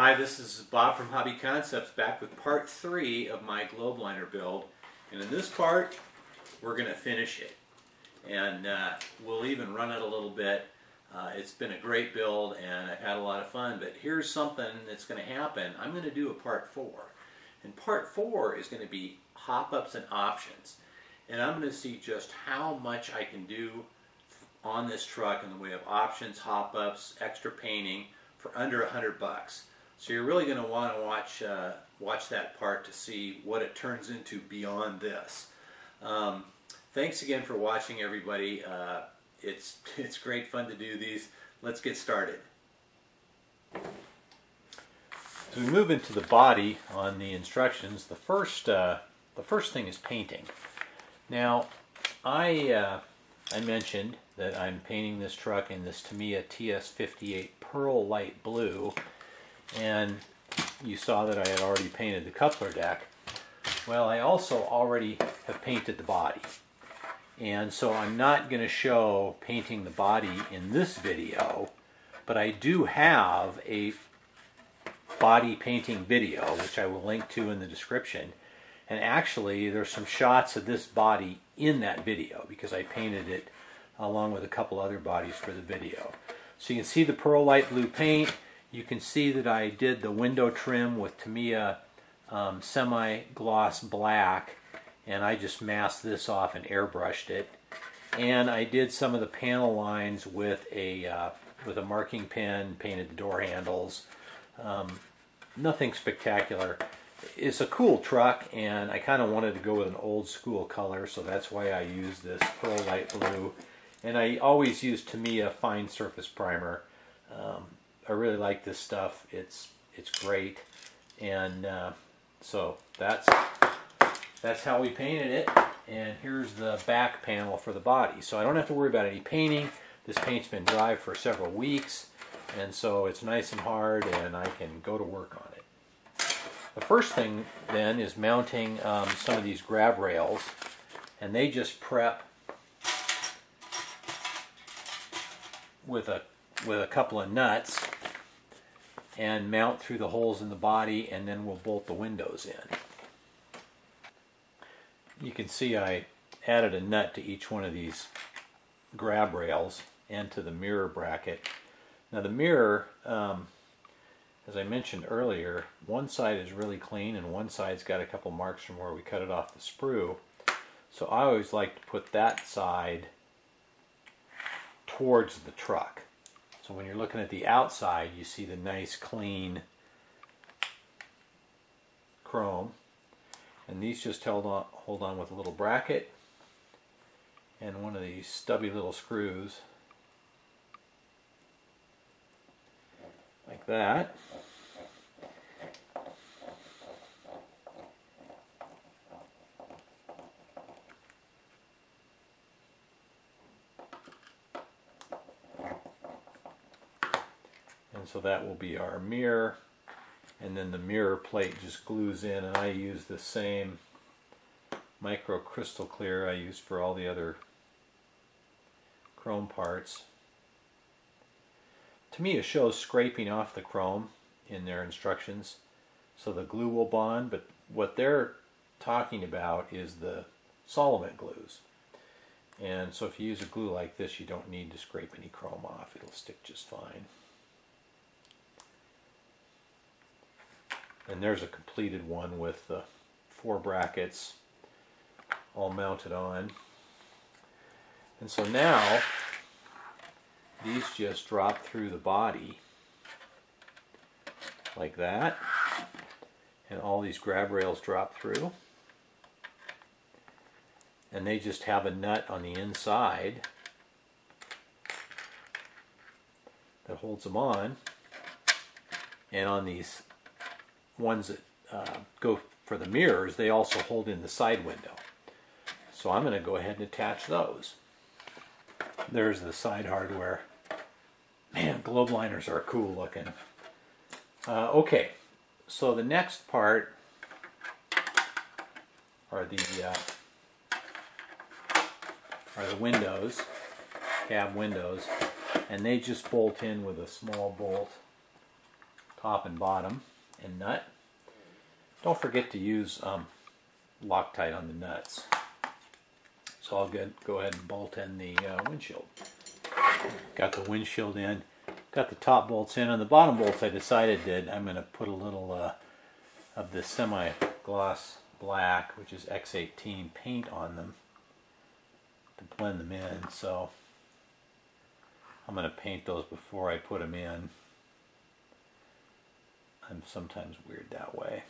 Hi, this is Bob from Hobby Concepts back with part 3 of my globe liner build. And in this part, we're going to finish it. And we'll even run it a little bit. It's been a great build and I've had a lot of fun, but here's something that's going to happen. I'm going to do a part 4. And part 4 is going to be hop-ups and options. And I'm going to see just how much I can do on this truck in the way of options, hop-ups, extra painting for under $100. So you're really going to want to watch that part to see what it turns into beyond this. Thanks again for watching, everybody. It's great fun to do these. Let's get started. As we move into the body on the instructions, the first thing is painting. Now, I mentioned that I'm painting this truck in this Tamiya TS58 Pearl Light Blue, and you saw that I had already painted the coupler deck. Well, I also already have painted the body, and so I'm not going to show painting the body in this video, but I do have a body painting video which I will link to in the description. And actually there's some shots of this body in that video because I painted it along with a couple other bodies for the video. So you can see the pearl light blue paint. You can see that I did the window trim with Tamiya semi-gloss black, and I just masked this off and airbrushed it. And I did some of the panel lines with a marking pen, painted the door handles. Nothing spectacular. It's a cool truck, and I kind of wanted to go with an old school color, so that's why I used this pearl light blue. And I always use Tamiya fine surface primer. I really like this stuff. It's great, and so that's how we painted it. And here's the back panel for the body. So I don't have to worry about any painting. This paint's been dry for several weeks, and so it's nice and hard, and I can go to work on it. The first thing then is mounting some of these grab rails, and they just prep with a couple of nuts and mount through the holes in the body, and then we'll bolt the windows in. You can see I added a nut to each one of these grab rails and to the mirror bracket. Now the mirror, as I mentioned earlier, one side is really clean and one side's got a couple marks from where we cut it off the sprue. So I always like to put that side towards the truck. So when you're looking at the outside, you see the nice clean chrome. And these just hold on with a little bracket and one of these stubby little screws like that. And so that will be our mirror, and then the mirror plate just glues in, and I use the same micro crystal clear I use for all the other chrome parts. Tamiya shows scraping off the chrome in their instructions so the glue will bond, but what they're talking about is the solvent glues. And so if you use a glue like this, you don't need to scrape any chrome off. It'll stick just fine. And there's a completed one with the 4 brackets all mounted on. And so now these just drop through the body like that, and all these grab rails drop through, and they just have a nut on the inside that holds them on. And on these ones that go for the mirrors, they also hold in the side window. So I'm going to go ahead and attach those. There's the side hardware. Man, globe liners are cool looking. Okay, so the next part are the windows, cab windows, and they just bolt in with a small bolt top and bottom and nut. Don't forget to use Loctite on the nuts. So I'll go ahead and bolt in the windshield. Got the windshield in, got the top bolts in. On the bottom bolts I decided that I'm going to put a little of this semi-gloss black, which is X18 paint on them to blend them in. So I'm going to paint those before I put them in. I'm sometimes weird that way,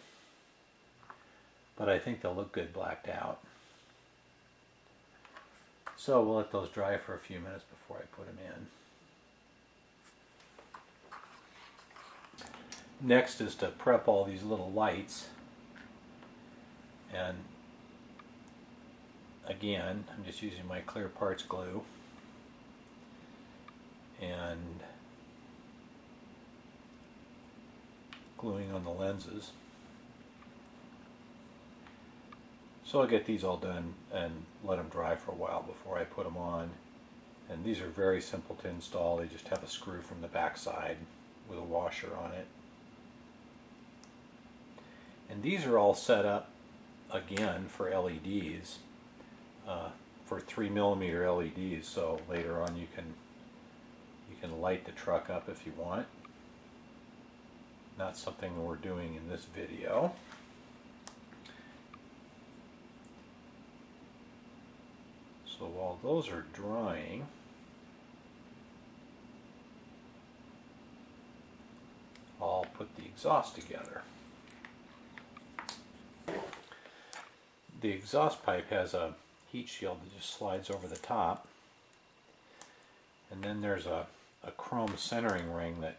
but I think they'll look good blacked out. So we'll let those dry for a few minutes before I put them in. Next is to prep all these little lights. And again, I'm just using my clear parts glue and gluing on the lenses. So I'll get these all done and let them dry for a while before I put them on. And these are very simple to install. They just have a screw from the back side with a washer on it. And these are all set up again for LEDs, for 3mm LEDs. So later on you can light the truck up if you want. Not something we're doing in this video. So while those are drying, I'll put the exhaust together. The exhaust pipe has a heat shield that just slides over the top, and then there's a chrome centering ring that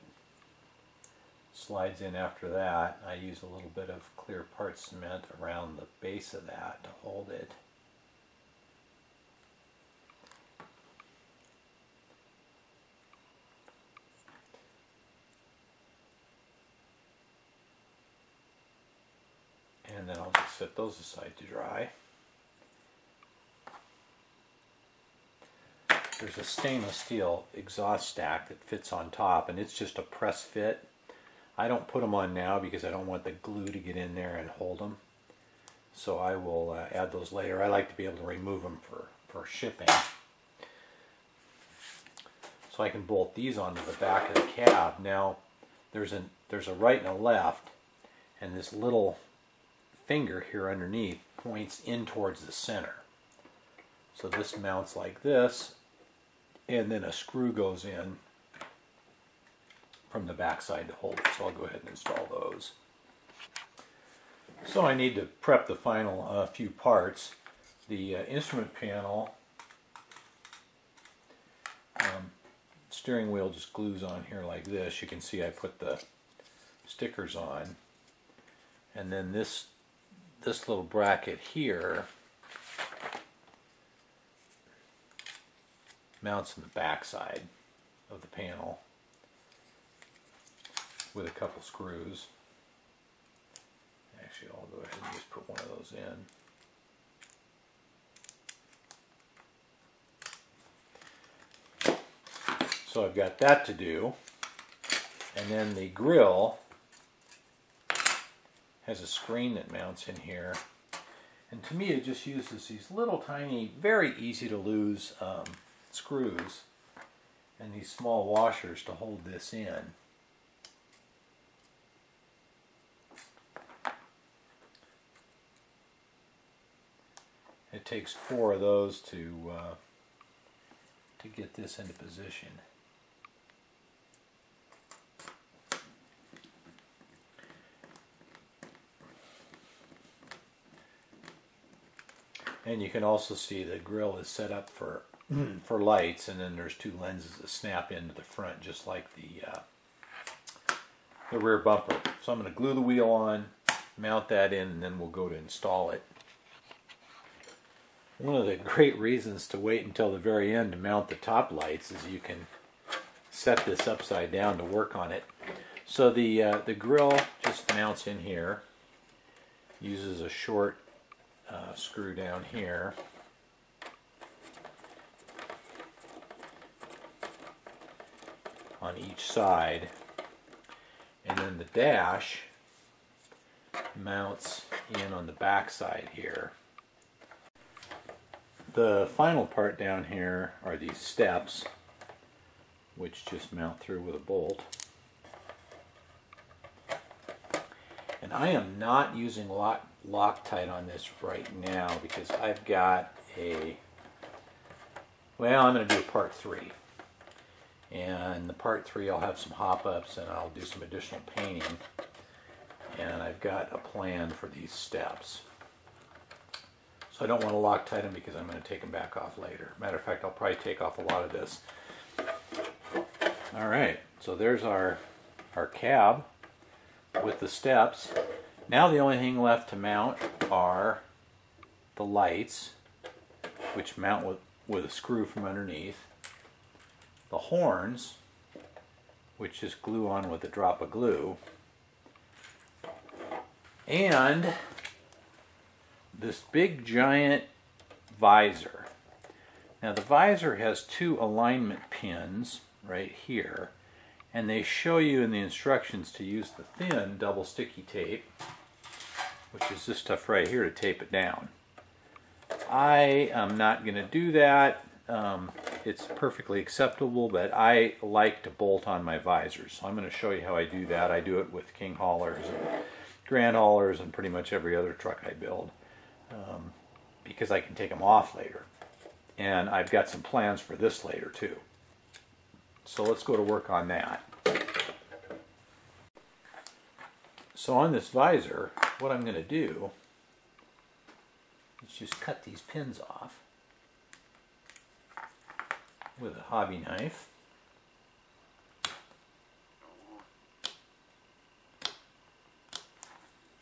slides in after that. I use a little bit of clear part cement around the base of that to hold it. And then I'll just set those aside to dry. There's a stainless steel exhaust stack that fits on top, and it's just a press fit. I don't put them on now because I don't want the glue to get in there and hold them. So I will add those later. I like to be able to remove them for shipping. So I can bolt these onto the back of the cab. Now there's a right and a left, and this little finger here underneath points in towards the center. So this mounts like this, and then a screw goes in from the back side to hold it. So I'll go ahead and install those. So I need to prep the final few parts. The instrument panel, steering wheel just glues on here like this. You can see I put the stickers on, and then this little bracket here mounts in the back side of the panel with a couple screws. Actually, I'll go ahead and just put one of those in. So I've got that to do, and then the grill has a screen that mounts in here, and Tamiya just uses these little tiny, very easy to lose screws and these small washers to hold this in. It takes 4 of those to get this into position. And you can also see the grill is set up for lights, and then there's 2 lenses that snap into the front, just like the rear bumper. So I'm going to glue the wheel on, mount that in, and then we'll go to install it. One of the great reasons to wait until the very end to mount the top lights is you can set this upside down to work on it. So the grill just mounts in here, uses a short screw down here, on each side, and then the dash mounts in on the back side here. The final part down here are these steps, which just mount through with a bolt. And I am not using Loctite on this right now because I've got well, I'm going to do a part 3. And the part 3 I'll have some hop-ups and I'll do some additional painting. And I've got a plan for these steps. So I don't want to Loctite them because I'm going to take them back off later. Matter of fact, I'll probably take off a lot of this. Alright, so there's our cab with the steps. Now the only thing left to mount are the lights, which mount with a screw from underneath. The horns, which just glue on with a drop of glue. And this big giant visor. Now the visor has 2 alignment pins right here, and they show you in the instructions to use the thin double sticky tape, which is this stuff right here, to tape it down. I am not going to do that. It's perfectly acceptable, but I like to bolt on my visors, so I'm going to show you how I do that. I do it with King haulers and Grand haulers and pretty much every other truck I build, because I can take them off later. And I've got some plans for this later too. So let's go to work on that. So on this visor, what I'm going to do is just cut these pins off with a hobby knife.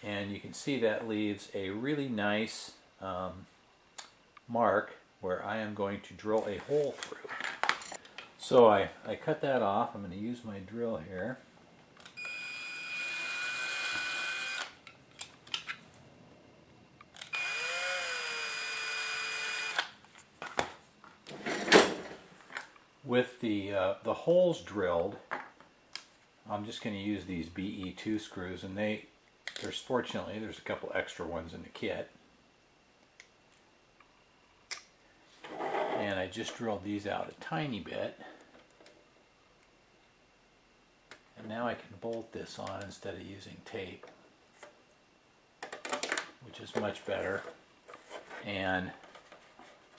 And you can see that leaves a really nice mark where I am going to drill a hole through. So I cut that off. I'm going to use my drill here. With the holes drilled, I'm just going to use these BE2 screws, and fortunately there's a couple extra ones in the kit. And I just drilled these out a tiny bit. And now I can bolt this on instead of using tape, which is much better. And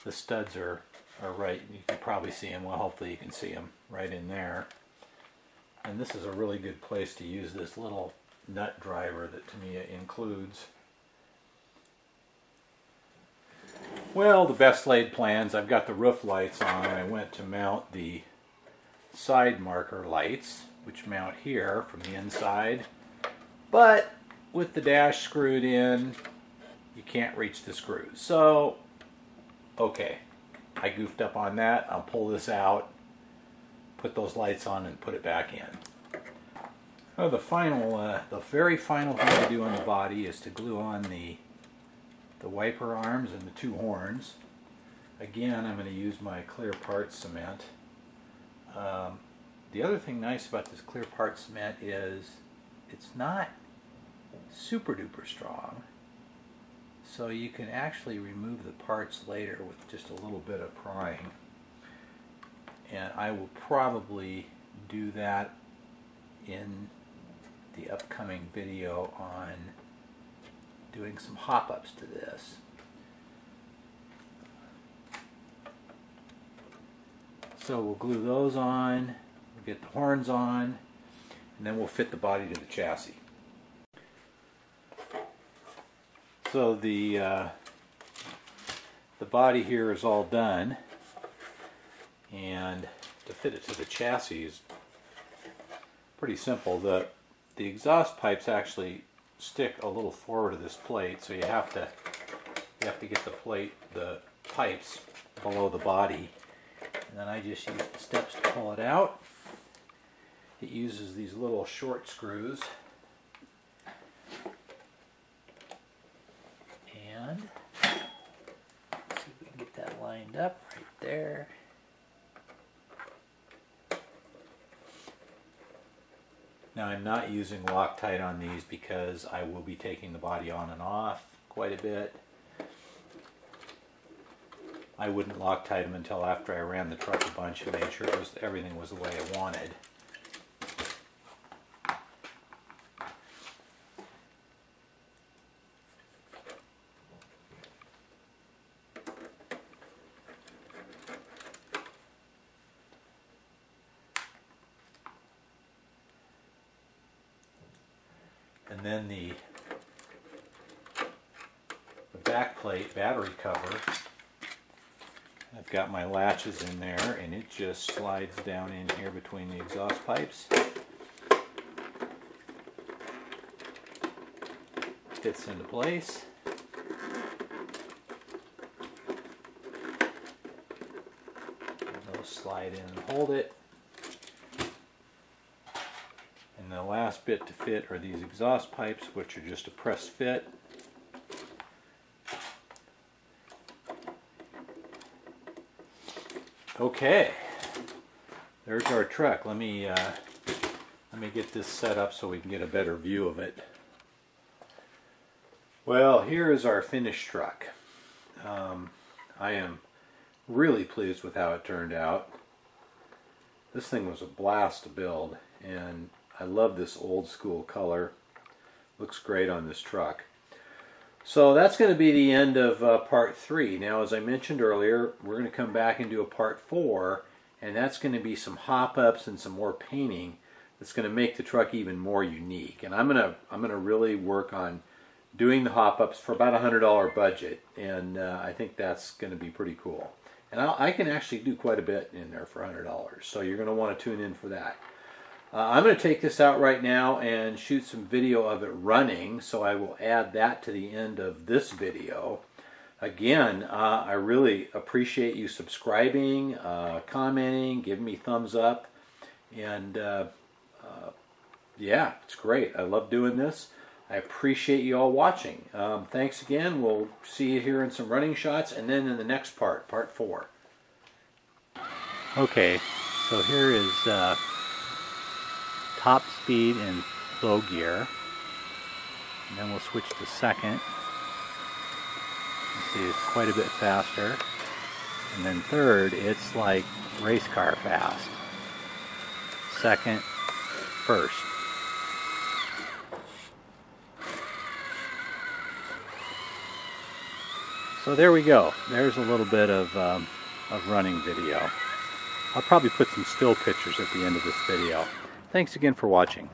the studs are right. You can probably see them. Well, hopefully you can see them right in there. And this is a really good place to use this little nut driver that Tamiya includes. Well, the best laid plans, I've got the roof lights on. I went to mount the side marker lights, which mount here from the inside. But with the dash screwed in, you can't reach the screws. So, okay, I goofed up on that. I'll pull this out, put those lights on, and put it back in. Oh, the very final thing to do on the body is to glue on the wiper arms and the 2 horns. Again, I'm going to use my clear parts cement. The other thing nice about this clear parts cement is it's not super duper strong, so you can actually remove the parts later with just a little bit of prying. And I will probably do that in the upcoming video on doing some hop-ups to this. So we'll glue those on, we'll get the horns on, and then we'll fit the body to the chassis. So the body here is all done, and to fit it to the chassis is pretty simple. The exhaust pipes actually stick a little forward of this plate, so you have to get the pipes below the body. And then I just use the steps to pull it out. It uses these little short screws. And let's see if we can get that lined up right there. Now I'm not using Loctite on these because I will be taking the body on and off quite a bit. I wouldn't Loctite them until after I ran the truck a bunch and made sure everything was the way I wanted. And then the back plate battery cover, I've got my latches in there and it just slides down in here between the exhaust pipes. Fits into place. And those slide in and hold it. And the last bit to fit are these exhaust pipes, which are just a press fit. Okay, there's our truck. Let me get this set up so we can get a better view of it. Well, here is our finished truck. I am really pleased with how it turned out. This thing was a blast to build, and I love this old school color. Looks great on this truck. So that's going to be the end of part 3. Now, as I mentioned earlier, we're going to come back and do a part 4, and that's going to be some hop-ups and some more painting that's going to make the truck even more unique. And I'm going to really work on doing the hop-ups for about a $100 budget, and I think that's going to be pretty cool. And I can actually do quite a bit in there for $100, so you're going to want to tune in for that. I'm going to take this out right now and shoot some video of it running, so I will add that to the end of this video. Again, I really appreciate you subscribing, commenting, giving me thumbs up, and yeah, it's great. I love doing this. I appreciate you all watching. Thanks again. We'll see you here in some running shots, and then in the next part, part 4. Okay, so here is top speed and low gear, and then we'll switch to second. You see it's quite a bit faster, and then third it's like race car fast. Second, first. So there we go. There's a little bit of running video. I'll probably put some still pictures at the end of this video. Thanks again for watching.